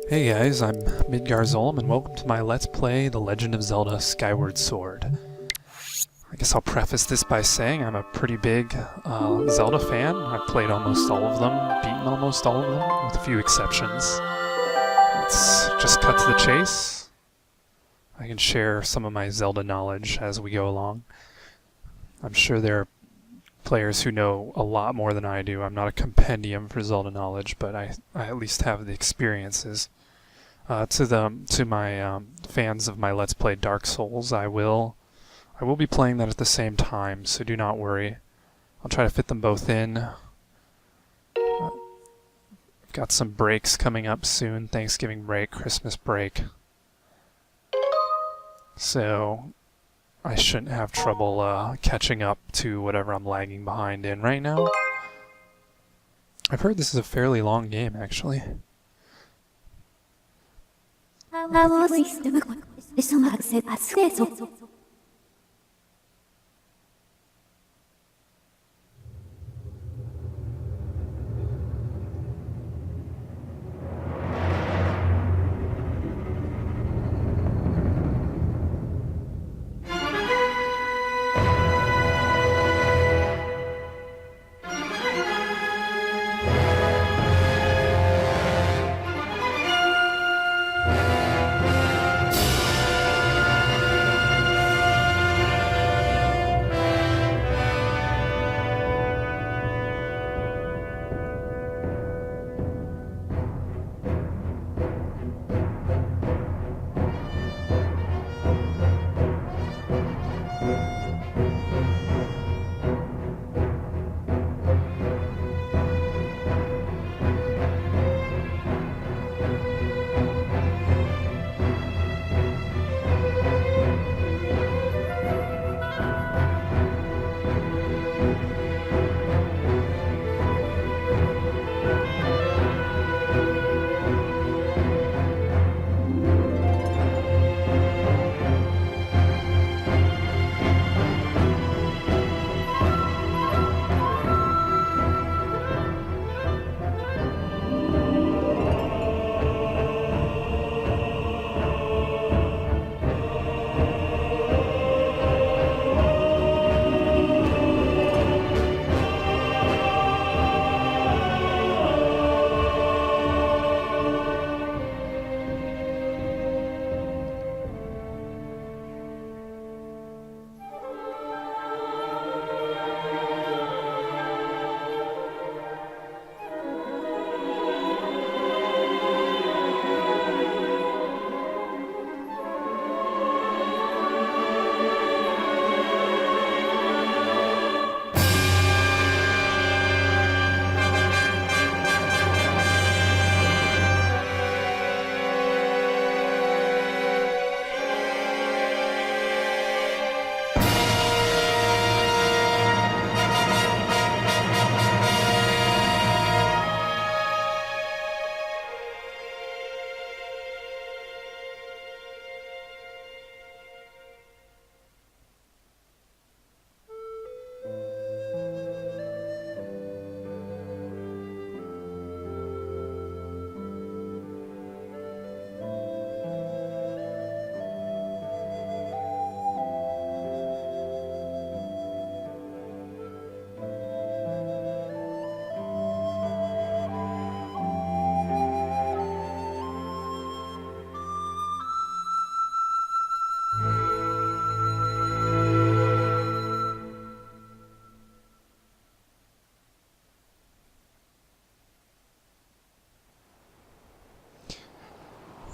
Hey guys, I'm Midgarzolm, and welcome to my Let's Play The Legend of Zelda Skyward Sword. I guess I'll preface this by saying I'm a pretty big Zelda fan. I've played almost all of them, beaten almost all of them, with a few exceptions. Let's just cut to the chase. I can share some of my Zelda knowledge as we go along. I'm sure there are players who know a lot more than I do. I'm not a compendium for Zelda knowledge, but I at least have the experiences. To my fans of my Let's Play Dark Souls, I will be playing that at the same time, so do not worry. I'll try to fit them both in. I've got some breaks coming up soon, Thanksgiving break, Christmas break. So I shouldn't have trouble catching up to whatever I'm lagging behind in right now. I've heard this is a fairly long game, actually.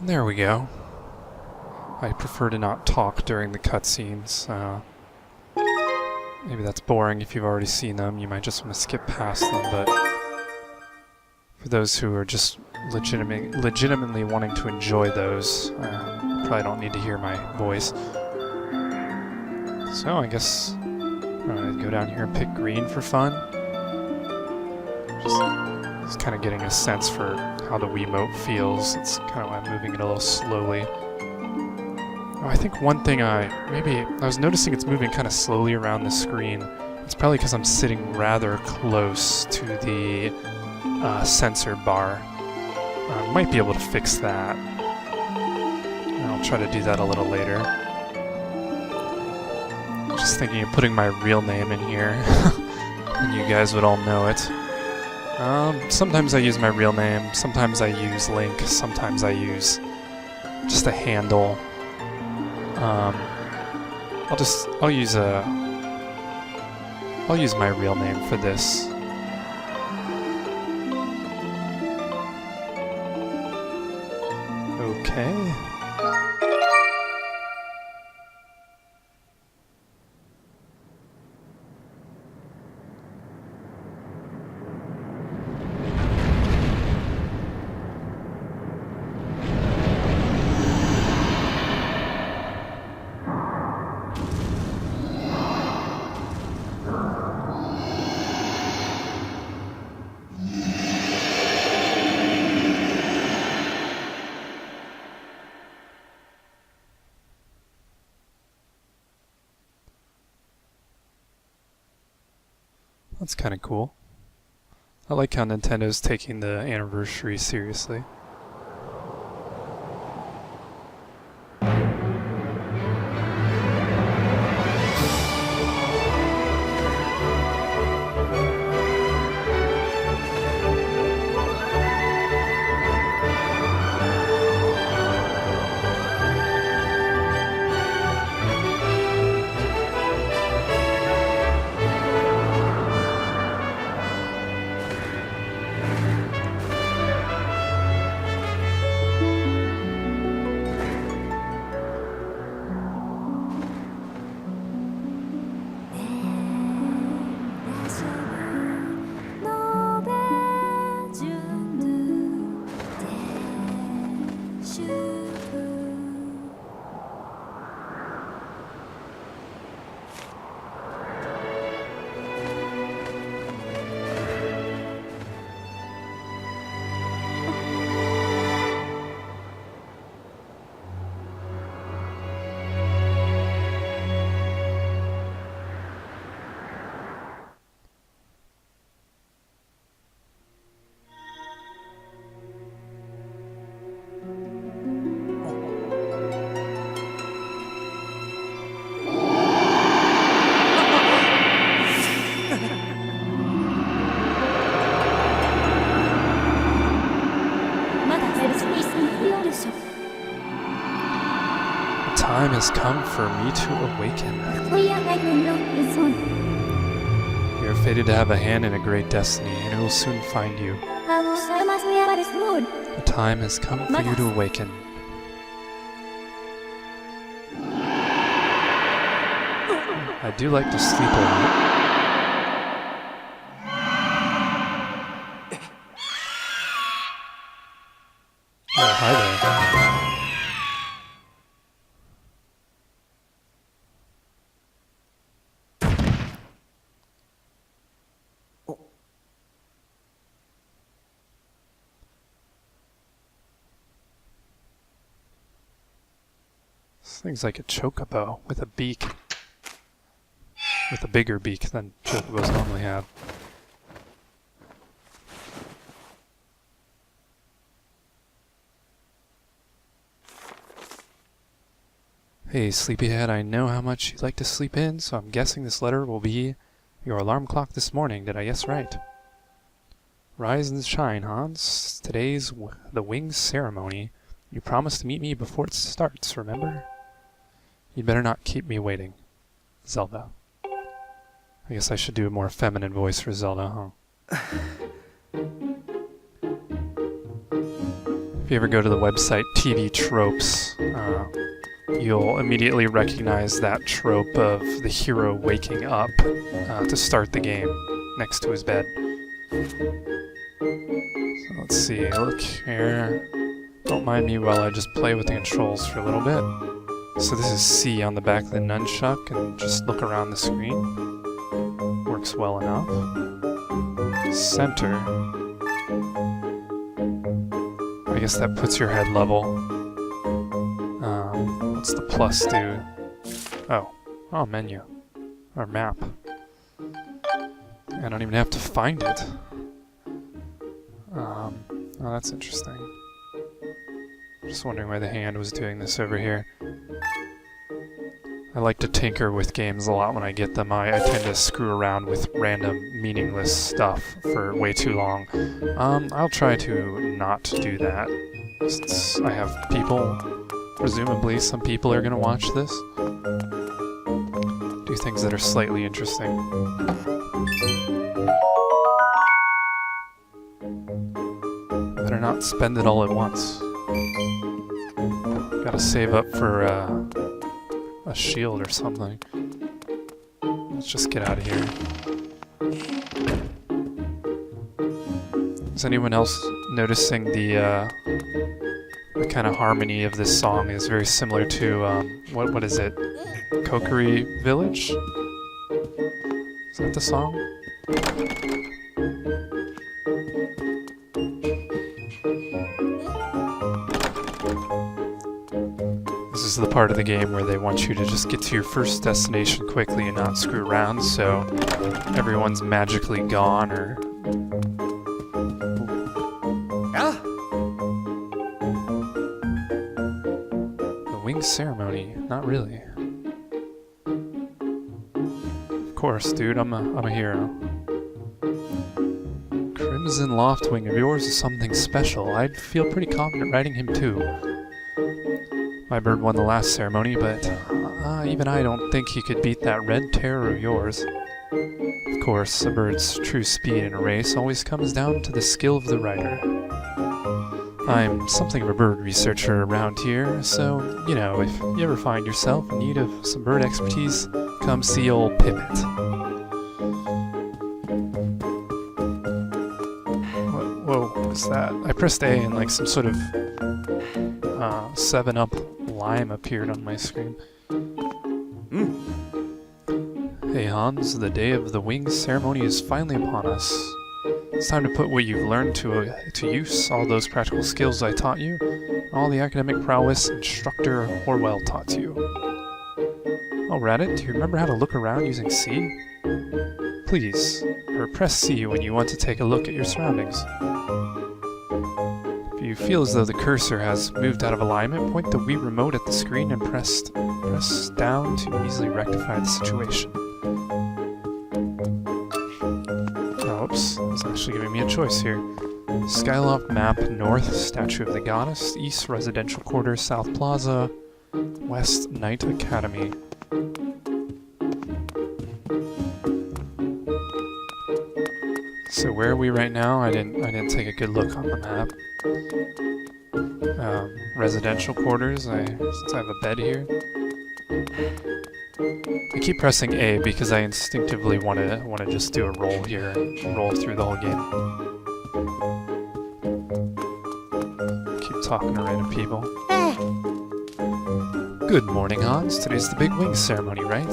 There we go. I prefer to not talk during the cutscenes. Maybe that's boring if you've already seen them. You might just want to skip past them, but for those who are just legitimately wanting to enjoy those, probably don't need to hear my voice. So I guess I'd go down here and pick green for fun. Just kind of getting a sense for how the Wiimote feels. It's kind of why I'm moving it a little slowly. Oh, I think one thing I was noticing it's moving kind of slowly around the screen. It's probably because I'm sitting rather close to the sensor bar. I might be able to fix that. I'll try to do that a little later. Just thinking of putting my real name in here, and you guys would all know it. Sometimes I use my real name, sometimes I use Link, sometimes I use just a handle. I'll use my real name for this. Okay. That's kind of cool. I like how Nintendo's taking the anniversary seriously. The time has come for me to awaken. You are fated to have a hand in a great destiny, and it will soon find you. The time has come for you to awaken. I do like to sleep a lot. Oh, hi there. This thing's like a chocobo with a beak. With a bigger beak than chocobos normally have. Hey, sleepyhead, I know how much you like to sleep in, so I'm guessing this letter will be your alarm clock this morning. Did I guess right? Rise and shine, Hans. Today's the wings ceremony. You promised to meet me before it starts, remember? You'd better not keep me waiting. Zelda. I guess I should do a more feminine voice for Zelda, huh? If you ever go to the website TV Tropes, you'll immediately recognize that trope of the hero waking up to start the game next to his bed. So let's see, look here. Don't mind me while I just play with the controls for a little bit. So this is C on the back of the nunchuck, and just look around the screen. Works well enough. Center. I guess that puts your head level. What's the plus do? Oh, menu. Or map. I don't even have to find it. Oh, that's interesting. Just wondering why the hand was doing this over here. I like to tinker with games a lot when I get them. I tend to screw around with random, meaningless stuff for way too long. I'll try to not do that. Since I have people, presumably some people are going to watch this. Do things that are slightly interesting. Better not spend it all at once. Gotta save up for a shield or something. Let's just get out of here. Is anyone else noticing the kind of harmony of this song is very similar to what is it? Kokiri Village? Is that the song? This is the part of the game where they want you to just get to your first destination quickly and not screw around, so everyone's magically gone or... The wing ceremony? Not really. Of course, dude, I'm a hero. Crimson Loftwing of yours is something special. I'd feel pretty confident riding him too. My bird won the last ceremony, but even I don't think he could beat that red terror of yours. Of course, a bird's true speed in a race always comes down to the skill of the rider. I'm something of a bird researcher around here, so, you know, if you ever find yourself in need of some bird expertise, come see old Pipit. Whoa, what's that? I pressed A and like some sort of 7-Up lime appeared on my screen. Hey Hans, the day of the wings ceremony is finally upon us. It's time to put what you've learned to use, all those practical skills I taught you, all the academic prowess Instructor Horwell taught you. Oh, Radit, do you remember how to look around using C? Please, or press C when you want to take a look at your surroundings. If you feel as though the cursor has moved out of alignment, point the Wii remote at the screen and press down to easily rectify the situation. Oops, it's actually giving me a choice here. Skyloft map, north, Statue of the Goddess, east, residential quarters, south plaza, west, Knight Academy. So where are we right now? I didn't take a good look on the map. Residential quarters, since I have a bed here. I keep pressing A because I instinctively want to just do a roll here and roll through the whole game. Keep talking to random people. Good morning, Hans. Today's the big wings ceremony, right?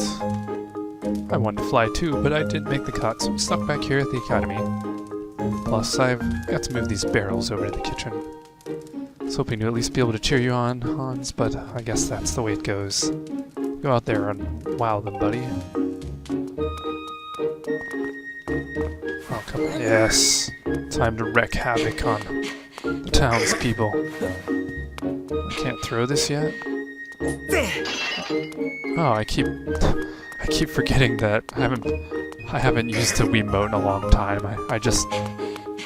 I wanted to fly too, but I didn't make the cut, so I'm stuck back here at the academy. Plus, I've got to move these barrels over to the kitchen. I was hoping to at least be able to cheer you on, Hans, but I guess that's the way it goes. Go out there and wow them, buddy. Oh, come on. Yes. Time to wreak havoc on the townspeople. I can't throw this yet? Oh, I keep forgetting that I haven't used the Wiimote in a long time. I just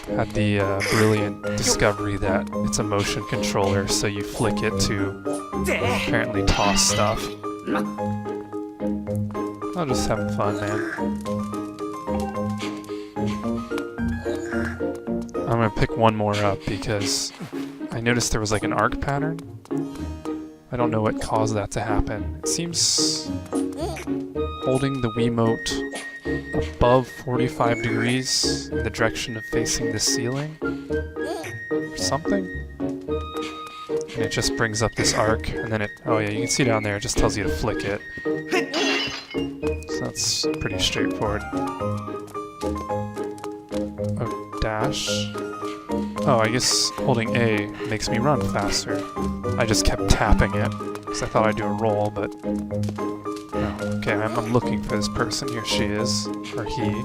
had the brilliant discovery that it's a motion controller, so you flick it to apparently toss stuff. I'm just having fun, man. I'm gonna pick one more up because I noticed there was like an arc pattern. I don't know what caused that to happen. It seems holding the Wiimote above 45 degrees in the direction of facing the ceiling or something. And it just brings up this arc, and then oh yeah, you can see down there, it just tells you to flick it. So that's pretty straightforward. Oh, dash. Oh, I guess holding A makes me run faster. I just kept tapping it, because I thought I'd do a roll, but... Oh, okay, I'm looking for this person. Here she is. Or he.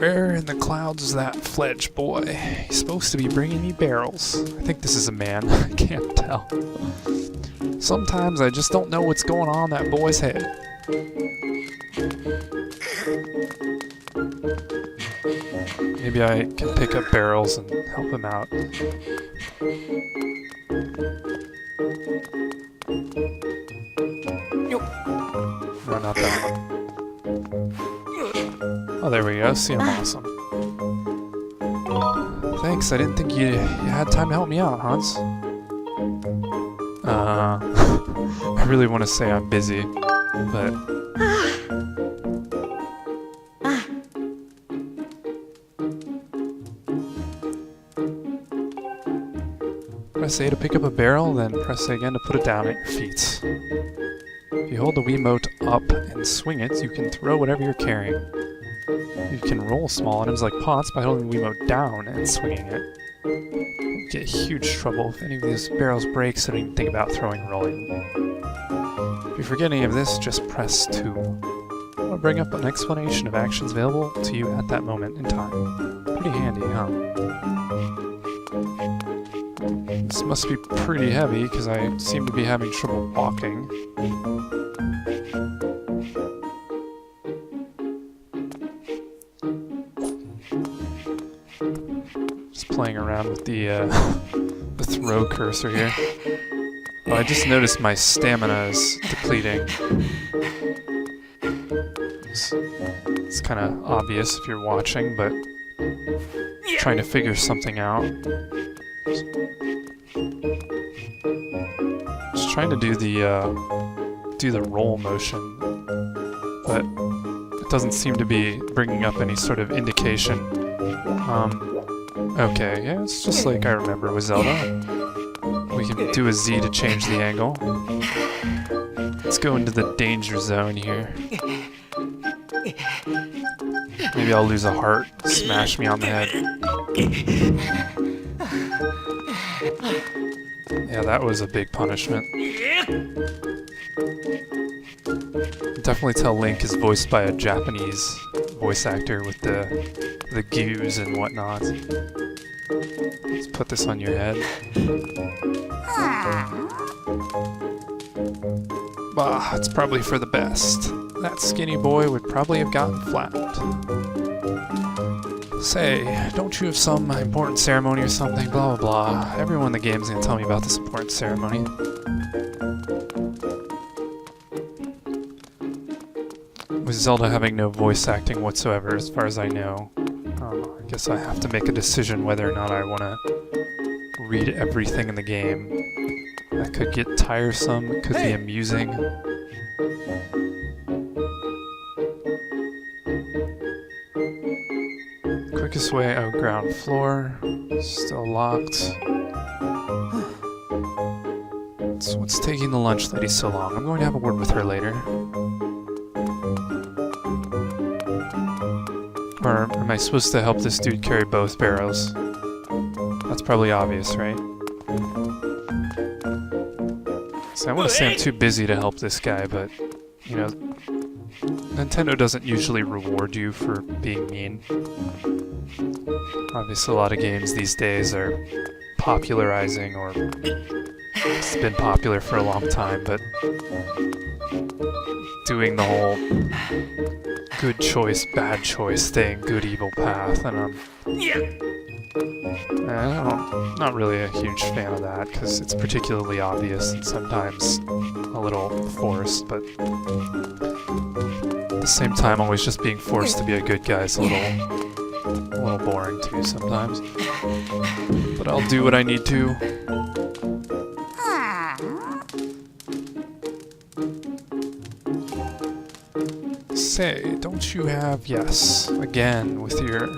Where in the clouds is that Fledge boy? He's supposed to be bringing me barrels. I think this is a man. I can't tell. Sometimes I just don't know what's going on in that boy's head. Maybe I can pick up barrels and help him out. No, not that one. Oh, there we go. See, I'm awesome. Thanks, I didn't think you had time to help me out, Hans. I really want to say I'm busy, but... Press A to pick up a barrel, then press A again to put it down at your feet. If you hold the Wiimote up and swing it, you can throw whatever you're carrying. You can roll small items like pots by holding the Wiimote down and swinging it. You'll get huge trouble if any of these barrels break, so don't even think about throwing and rolling. If you forget any of this, just press 2. I'll bring up an explanation of actions available to you at that moment in time. Pretty handy, huh? This must be pretty heavy, because I seem to be having trouble walking. Just playing around with the throw cursor here. Oh, I just noticed my stamina is depleting. It's kind of obvious if you're watching, but trying to figure something out. Just trying to do the roll motion, but it doesn't seem to be bringing up any sort of indication. Okay, yeah, it's just like I remember with Zelda. We can do a Z to change the angle. Let's go into the danger zone here. Maybe I'll lose a heart, smash me on the head. Yeah, that was a big punishment. Definitely tell Link is voiced by a Japanese voice actor with the gears and whatnot. Let's put this on your head. Bah, it's probably for the best. That skinny boy would probably have gotten flattened. Say, don't you have some important ceremony or something? Blah blah blah. Everyone in the game's gonna tell me about this important ceremony. With Zelda having no voice acting whatsoever, as far as I know, I guess I have to make a decision whether or not I want to read everything in the game. That could get tiresome, it could be amusing. Quickest way out, ground floor. Still locked. So what's taking the lunch lady so long? I'm going to have a word with her later. Or am I supposed to help this dude carry both barrels? That's probably obvious, right? So I want to say I'm too busy to help this guy, but, you know, Nintendo doesn't usually reward you for being mean. Obviously, a lot of games these days are popularizing, or it's been popular for a long time, but doing the whole good choice, bad choice thing, good evil path, and I'm not really a huge fan of that, because it's particularly obvious and sometimes a little forced, but at the same time, always just being forced to be a good guy is a little boring too sometimes. But I'll do what I need to. Say, don't you have... Yes, again, with your...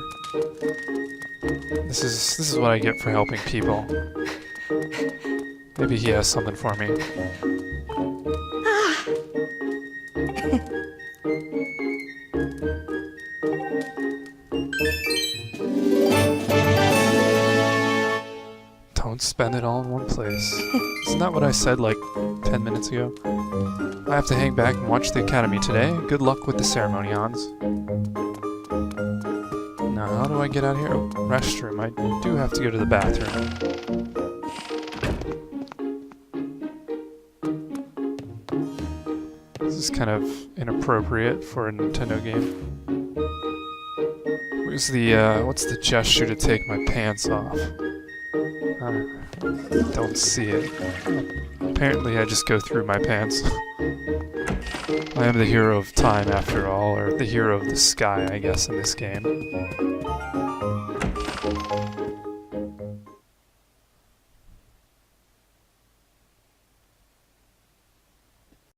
This is what I get for helping people. Maybe he has something for me. Don't spend it all in one place. Isn't that what I said like 10 minutes ago? I have to hang back and watch the academy today. Good luck with the ceremony, Hans. How do I get out here? Oh, restroom. I do have to go to the bathroom. This is kind of inappropriate for a Nintendo game. Where's the, what's the gesture to take my pants off? Don't see it. Apparently I just go through my pants. I am the hero of time after all, or the hero of the sky, I guess, in this game.